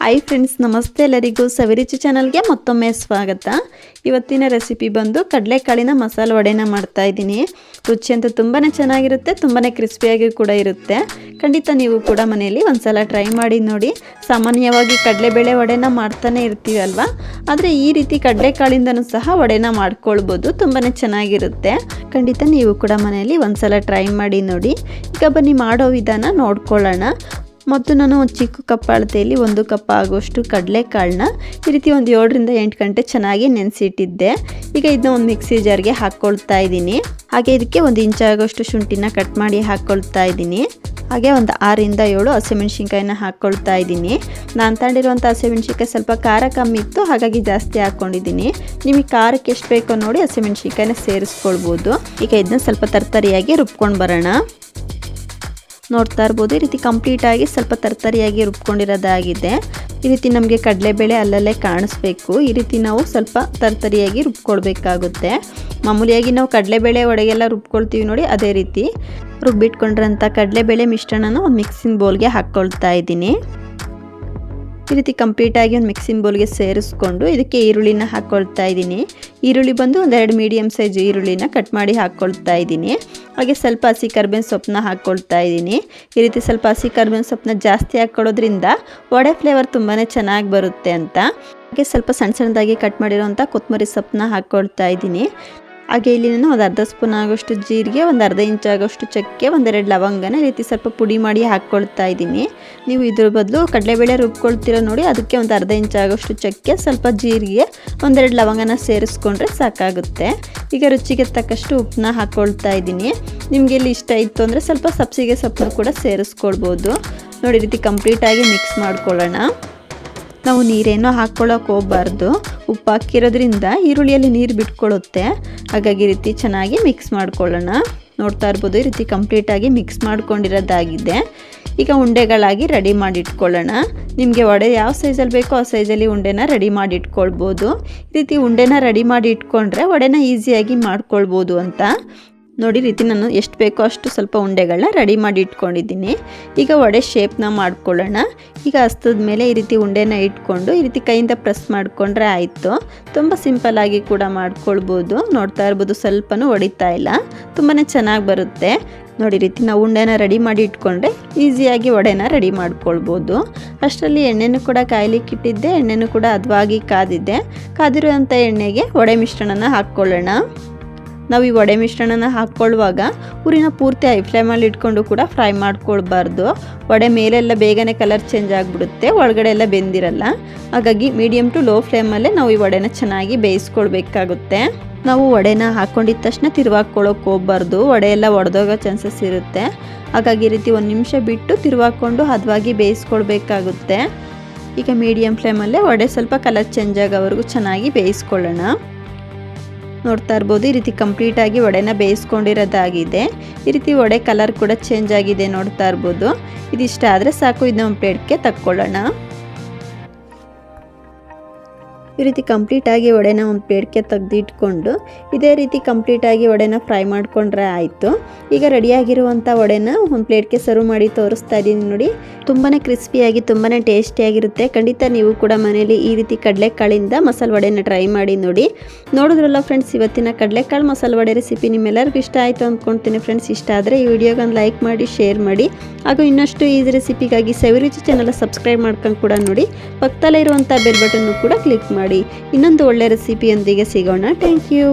Hi friends, ನಮಸ್ತೆ ಎಲ್ಲರಿಗೂ. ಸವಿರುಚಿ ಚಾನಲ್ಗೆ ಮತ್ತೊಮ್ಮೆ ಸ್ವಾಗತ. ಇವತ್ತಿನ ರೆಸಿಪಿ ಬಂದು ಕಡಲೆಕಾಳಿನ ಮಸಾಲೆ ವಡೆನ ಮಾಡ್ತಾ ಇದ್ದೀನಿ. ರುಚಿ ಅಂತೂ ತುಂಬಾ ಚೆನ್ನಾಗಿರುತ್ತೆ, ತುಂಬಾ ಕ್ರಿಸ್ಪಿಯಾಗಿ ಕೂಡ ಇರುತ್ತೆ. ಖಂಡಿತ ನೀವು ಕೂಡ ಮನೆಯಲ್ಲಿ ಒಂದ್ಸಲ ಟ್ರೈ ಮಾಡಿ ನೋಡಿ. ಸಾಮಾನ್ಯವಾಗಿ ಕಡಲೆಬೇಳೆ ವಡೆನ ಮಾಡ್ತಾನೆ ಇರ್ತೀವಿ ಅಲ್ವಾ, ಆದರೆ ಈ ರೀತಿ ಕಡಲೆಕಾಳಿಂದನೂ ಸಹ ವಡೆನ ಮಾಡ್ಕೊಳ್ಬೋದು. ತುಂಬಾ ಚೆನ್ನಾಗಿರುತ್ತೆ. ಖಂಡಿತ ನೀವು ಕೂಡ ಮನೆಯಲ್ಲಿ ಒಂದ್ಸಲ ಟ್ರೈ ಮಾಡಿ ನೋಡಿ. ಈಗ ಬನ್ನಿ ಮಾಡೋ ವಿಧಾನ ನೋಡ್ಕೊಳ್ಳೋಣ. ಮೊದಲು ನಾನು ಒಂದು ಚಿಕ್ಕ ಕಪ್ ಅಳತೆಯಲ್ಲಿ 1 ಕಪ್ ಆಗುವಷ್ಟು ಕಡಲೆಕಾಳನ್ನ ಈ ರೀತಿ ಒಂದು 7 ರಿಂದ 8 ಗಂಟೆ ಚೆನ್ನಾಗಿ ನೆನೆಸಿಟ್ಟಿದ್ದೆ. ಈಗ ಇದನ್ನ ಒಂದು ಮಿಕ್ಸಿ ಜಾರ್ಗೆ ಹಾಕ್ಕೊಳ್ತಾ ಇದ್ದೀನಿ. ಹಾಗೆ ಇದಕ್ಕೆ 1 ಇಂಚ್ ಆಗುವಷ್ಟು ಶುಂಠಿನ ಕಟ್ ಮಾಡಿ ಹಾಕ್ಕೊಳ್ತಾ ಇದ್ದೀನಿ. ಹಾಗೆ ಒಂದು 6 ರಿಂದ 7 ಹಸಿಮೆಣಸಿನ್ಕಾಯಿನ ಹಾಕ್ಕೊಳ್ತಾ ಇದ್ದೀನಿ. ನಾನು ತಗೊಂಡಿರುವಂಥ ಹಸಿಮೆಣಸಿನ್ಕಾಯಿ ಸ್ವಲ್ಪ ಖಾರ ಕಮ್ಮಿ ಇತ್ತು, ಹಾಗಾಗಿ ಜಾಸ್ತಿ ಹಾಕ್ಕೊಂಡಿದ್ದೀನಿ. ನಿಮಗೆ ಖಾರಕ್ಕೆ ಎಷ್ಟು ಬೇಕೋ ನೋಡಿ ಹಸಿಮೆಣಸಿನ್ಕಾಯಿನ ಸೇರಿಸ್ಕೊಳ್ಬೋದು. ಈಗ ಇದನ್ನ ಸ್ವಲ್ಪ ತರ್ತರಿಯಾಗಿ ರುಬ್ಕೊಂಡು ಬರೋಣ. ನೋಡ್ತಾ ಇರ್ಬೋದು, ಈ ರೀತಿ ಕಂಪ್ಲೀಟಾಗಿ ಸ್ವಲ್ಪ ತರ್ತರಿಯಾಗಿ ರುಬ್ಕೊಂಡಿರೋದಾಗಿದೆ. ಈ ರೀತಿ ನಮಗೆ ಕಡಲೆಬೇಳೆ ಅಲ್ಲಲ್ಲೇ ಕಾಣಿಸ್ಬೇಕು. ಈ ರೀತಿ ನಾವು ಸ್ವಲ್ಪ ತರ್ತರಿಯಾಗಿ ರುಬ್ಕೊಳ್ಬೇಕಾಗುತ್ತೆ. ಮಾಮೂಲಿಯಾಗಿ ನಾವು ಕಡಲೆಬೇಳೆ ವಡೆಗೆಲ್ಲ ರುಬ್ಕೊಳ್ತೀವಿ ನೋಡಿ, ಅದೇ ರೀತಿ ರುಬ್ಬಿಟ್ಕೊಂಡಿರೋಂಥ ಕಡಲೆಬೇಳೆ ಮಿಶ್ರಣನ ಒಂದು ಮಿಕ್ಸಿಂಗ್ ಬೌಲ್ಗೆ ಹಾಕ್ಕೊಳ್ತಾ ಇದ್ದೀನಿ. ಈ ರೀತಿ ಕಂಪ್ಲೀಟಾಗಿ ಒಂದು ಮಿಕ್ಸಿಂಗ್ ಬೌಲ್ಗೆ ಸೇರಿಸ್ಕೊಂಡು ಇದಕ್ಕೆ ಈರುಳ್ಳಿನ ಹಾಕ್ಕೊಳ್ತಾ ಇದ್ದೀನಿ. ಈರುಳ್ಳಿ ಬಂದು ಒಂದು 2 ಮೀಡಿಯಮ್ ಸೈಜ್ ಈರುಳ್ಳಿನ ಕಟ್ ಮಾಡಿ ಹಾಕ್ಕೊಳ್ತಾ ಇದ್ದೀನಿ. ಹಾಗೆ ಸ್ವಲ್ಪ ಹಸಿ ಕರಿಬೇವಿನ ಸೊಪ್ಪನ್ನ ಹಾಕ್ಕೊಳ್ತಾ ಇದ್ದೀನಿ. ಈ ರೀತಿ ಸ್ವಲ್ಪ ಹಸಿ ಕರಿಬೇವಿನ ಸೊಪ್ಪನ್ನ ಜಾಸ್ತಿ ಹಾಕ್ಕೊಳ್ಳೋದ್ರಿಂದ ವಡೆ ಫ್ಲೇವರ್ ತುಂಬಾ ಚೆನ್ನಾಗಿ ಬರುತ್ತೆ ಅಂತ. ಹಾಗೆ ಸ್ವಲ್ಪ ಸಣ್ಣ ಸಣ್ಣದಾಗಿ ಕಟ್ ಮಾಡಿರೋಂಥ ಕೊತ್ತಂಬರಿ ಸೊಪ್ಪನ್ನ ಹಾಕ್ಕೊಳ್ತಾ ಇದ್ದೀನಿ. ಹಾಗೆ ಇಲ್ಲಿ ನಾನು ಒಂದು ಅರ್ಧ ಸ್ಪೂನ್ ಆಗೋಷ್ಟು ಜೀರಿಗೆ, ಒಂದು ಅರ್ಧ ಇಂಚ್ ಆಗೋಷ್ಟು ಚಕ್ಕೆ, 1-2 ಲವಂಗನ ಈ ರೀತಿ ಸ್ವಲ್ಪ ಪುಡಿ ಮಾಡಿ ಹಾಕ್ಕೊಳ್ತಾ ಇದ್ದೀನಿ. ನೀವು ಇದ್ರ ಬದಲು ಕಡಲೆಬೇಳೆ ರುಬ್ಕೊಳ್ತೀರ ನೋಡಿ, ಅದಕ್ಕೆ ಒಂದು ಅರ್ಧ ಇಂಚ್ ಆಗೋಷ್ಟು ಚಕ್ಕೆ, ಸ್ವಲ್ಪ ಜೀರಿಗೆ, 1-2 ಲವಂಗನ ಸೇರಿಸ್ಕೊಂಡ್ರೆ ಸಾಕಾಗುತ್ತೆ. ಈಗ ರುಚಿಗೆ ತಕ್ಕಷ್ಟು ಉಪ್ಪನ್ನ ಹಾಕ್ಕೊಳ್ತಾ ಇದ್ದೀನಿ. ನಿಮಗೆ ಇಲ್ಲಿ ಇಷ್ಟ ಇತ್ತು ಅಂದರೆ ಸ್ವಲ್ಪ ಸಬ್ಸಿಗೆ ಸೊಪ್ಪನ್ನು ಕೂಡ ಸೇರಿಸ್ಕೊಳ್ಬೋದು. ನೋಡಿ, ಈ ರೀತಿ ಕಂಪ್ಲೀಟಾಗಿ ಮಿಕ್ಸ್ ಮಾಡ್ಕೊಳ್ಳೋಣ. ನಾವು ನೀರೇನೋ ಹಾಕ್ಕೊಳ್ಳೋಕೆ ಹೋಗಬಾರ್ದು. ಉಪ್ಪು ಹಾಕಿರೋದ್ರಿಂದ ಈರುಳ್ಳಿಯಲ್ಲಿ ನೀರು ಬಿಟ್ಕೊಳ್ಳುತ್ತೆ. ಹಾಗಾಗಿ ಈ ರೀತಿ ಚೆನ್ನಾಗಿ ಮಿಕ್ಸ್ ಮಾಡ್ಕೊಳ್ಳೋಣ. ನೋಡ್ತಾ ಇರ್ಬೋದು, ಈ ರೀತಿ ಕಂಪ್ಲೀಟಾಗಿ ಮಿಕ್ಸ್ ಮಾಡ್ಕೊಂಡಿರೋದಾಗಿದೆ. ಈಗ ಉಂಡೆಗಳಾಗಿ ರೆಡಿ ಮಾಡಿ ಇಟ್ಕೊಳ್ಳೋಣ. ನಿಮಗೆ ವಡೆ ಯಾವ ಸೈಜಲ್ಲಿ ಬೇಕೋ ಆ ಸೈಜಲ್ಲಿ ಉಂಡೆನ ರೆಡಿ ಮಾಡಿ ಇಟ್ಕೊಳ್ಬೋದು. ಈ ರೀತಿ ಉಂಡೆನ ರೆಡಿ ಮಾಡಿ ಇಟ್ಕೊಂಡ್ರೆ ವಡೆನ ಈಸಿಯಾಗಿ ಮಾಡ್ಕೊಳ್ಬೋದು ಅಂತ. ನೋಡಿ, ರೀತಿ ನಾನು ಎಷ್ಟು ಬೇಕೋ ಅಷ್ಟು ಸ್ವಲ್ಪ ಉಂಡೆಗಳನ್ನ ರೆಡಿ ಮಾಡಿ ಇಟ್ಕೊಂಡಿದ್ದೀನಿ. ಈಗ ವಡೆ ಶೇಪ್ನ ಮಾಡ್ಕೊಳ್ಳೋಣ. ಈಗ ಹಸ್ತದ ಮೇಲೆ ಈ ರೀತಿ ಉಂಡೆನ ಇಟ್ಕೊಂಡು ಈ ರೀತಿ ಕೈಯಿಂದ ಪ್ರೆಸ್ ಮಾಡಿಕೊಂಡ್ರೆ ಆಯಿತು. ತುಂಬ ಸಿಂಪಲ್ಲಾಗಿ ಕೂಡ ಮಾಡ್ಕೊಳ್ಬೋದು. ನೋಡ್ತಾ ಇರ್ಬೋದು, ಸ್ವಲ್ಪನೂ ಹೊಡಿತಾ ಇಲ್ಲ, ತುಂಬಾ ಚೆನ್ನಾಗಿ ಬರುತ್ತೆ. ನೋಡಿ, ರೀತಿ ನಾವು ಉಂಡೆನ ರೆಡಿ ಮಾಡಿ ಇಟ್ಕೊಂಡ್ರೆ ಈಸಿಯಾಗಿ ವಡೆನ ರೆಡಿ ಮಾಡ್ಕೊಳ್ಬೋದು. ಅಷ್ಟರಲ್ಲಿ ಎಣ್ಣೆನೂ ಕೂಡ ಕಾಯ್ಲಿಕ್ಕೆ ಇಟ್ಟಿದ್ದೆ. ಎಣ್ಣೆನೂ ಕೂಡ ಹದವಾಗಿ ಕಾದಿದ್ದೆ. ಕಾದಿರುವಂಥ ಎಣ್ಣೆಗೆ ವಡೆ ಮಿಶ್ರಣನ ಹಾಕ್ಕೊಳ್ಳೋಣ. ನಾವು ಈ ವಡೆ ಮಿಶ್ರಣನ ಹಾಕ್ಕೊಳ್ಳುವಾಗ ಉರಿನ ಪೂರ್ತಿ ಹೈ ಫ್ಲೇಮಲ್ಲಿ ಇಟ್ಕೊಂಡು ಕೂಡ ಫ್ರೈ ಮಾಡ್ಕೊಳ್ಬಾರ್ದು. ವಡೆ ಮೇಲೆಲ್ಲ ಬೇಗನೆ ಕಲರ್ ಚೇಂಜ್ ಆಗಿಬಿಡುತ್ತೆ, ಒಳಗಡೆ ಎಲ್ಲ ಬೆಂದಿರಲ್ಲ. ಹಾಗಾಗಿ ಮೀಡಿಯಮ್ ಟು ಲೋ ಫ್ಲೇಮಲ್ಲೇ ನಾವು ಈ ವಡೆನ ಚೆನ್ನಾಗಿ ಬೇಯಿಸ್ಕೊಳ್ಬೇಕಾಗುತ್ತೆ. ನಾವು ವಡೆನ ಹಾಕ್ಕೊಂಡಿದ್ದ ತಕ್ಷಣ ತಿರುವಾಕೊಳ್ಳೋಕೆ ಹೋಗಬಾರ್ದು. ವಡೆ ಎಲ್ಲ ಒಡೆದೋಗೋ ಚಾನ್ಸಸ್ ಇರುತ್ತೆ. ಹಾಗಾಗಿ ಈ ರೀತಿ 1 ನಿಮಿಷ ಬಿಟ್ಟು ತಿರುವಾಕೊಂಡು ಹದವಾಗಿ ಬೇಯಿಸ್ಕೊಳ್ಬೇಕಾಗುತ್ತೆ. ಈಗ ಮೀಡಿಯಮ್ ಫ್ಲೇಮಲ್ಲೇ ವಡೆ ಸ್ವಲ್ಪ ಕಲರ್ ಚೇಂಜ್ ಆಗೋವರೆಗೂ ಚೆನ್ನಾಗಿ ಬೇಯಿಸ್ಕೊಳ್ಳೋಣ. ನೋಡ್ತಾ ಇರ್ಬೋದು, ಈ ರೀತಿ ಕಂಪ್ಲೀಟಾಗಿ ವಡೆನ ಬೇಯಿಸ್ಕೊಂಡಿರೋದಾಗಿದೆ. ಈ ರೀತಿ ವಡೆ ಕಲರ್ ಕೂಡ ಚೇಂಜ್ ಆಗಿದೆ, ನೋಡ್ತಾ ಇರ್ಬೋದು. ಇದಿಷ್ಟ ಆದರೆ ಸಾಕು. ಇದನ್ನ ಒಂದು ಪ್ಲೇಟ್ಗೆ ತಕ್ಕೊಳ್ಳೋಣ. ಈ ರೀತಿ ಕಂಪ್ಲೀಟಾಗಿ ವಡೆನ ಒಂದು ಪ್ಲೇಟ್ಗೆ ತೆಗೆದಿಟ್ಕೊಂಡು ಇದೇ ರೀತಿ ಕಂಪ್ಲೀಟಾಗಿ ವಡೆನ ಫ್ರೈ ಮಾಡಿಕೊಂಡ್ರೆ ಆಯಿತು. ಈಗ ರೆಡಿಯಾಗಿರುವಂಥ ವಡೆನ ಒಂದು ಪ್ಲೇಟ್ಗೆ ಸರ್ವ್ ಮಾಡಿ ತೋರಿಸ್ತಾ ಇದ್ದೀನಿ ನೋಡಿ. ತುಂಬಾ ಕ್ರಿಸ್ಪಿಯಾಗಿ ತುಂಬಾ ಟೇಸ್ಟಿಯಾಗಿರುತ್ತೆ. ಖಂಡಿತ ನೀವು ಕೂಡ ಮನೇಲಿ ಈ ರೀತಿ ಕಡಲೆಕಾಳಿಂದ ಮಸಾಲೆ ವಡೆನ ಟ್ರೈ ಮಾಡಿ ನೋಡಿ. ನೋಡಿದ್ರಲ್ಲ ಫ್ರೆಂಡ್ಸ್, ಇವತ್ತಿನ ಕಡಲೆಕಾಳು ಮಸಾಲೆ ವಡೆ ರೆಸಿಪಿ ನಿಮ್ಮೆಲ್ಲರಿಗೂ ಇಷ್ಟ ಆಯಿತು ಅಂದ್ಕೊಳ್ತೀನಿ. ಫ್ರೆಂಡ್ಸ್, ಇಷ್ಟ ಆದರೆ ಈ ವಿಡಿಯೋಗೆ ಒಂದು ಲೈಕ್ ಮಾಡಿ, ಶೇರ್ ಮಾಡಿ. ಹಾಗೂ ಇನ್ನಷ್ಟು ಈಸಿ ರೆಸಿಪಿಗಾಗಿ ಸವಿರುಚಿ ಚಾನಲ್ ಸಬ್ಸ್ಕ್ರೈಬ್ ಮಾಡ್ಕೊಂಡು ಕೂಡ ನೋಡಿ. ಪಕ್ಕದಲ್ಲೇ ಇರುವಂಥ ಬೆಲ್ ಬಟನ್ನು ಕೂಡ ಕ್ಲಿಕ್ ಮಾಡಿ. ಇನ್ನೊಂದು ಒಳ್ಳೆ ರೆಸಿಪಿಯೊಂದಿಗೆ ಸಿಗೋಣ. Thank you.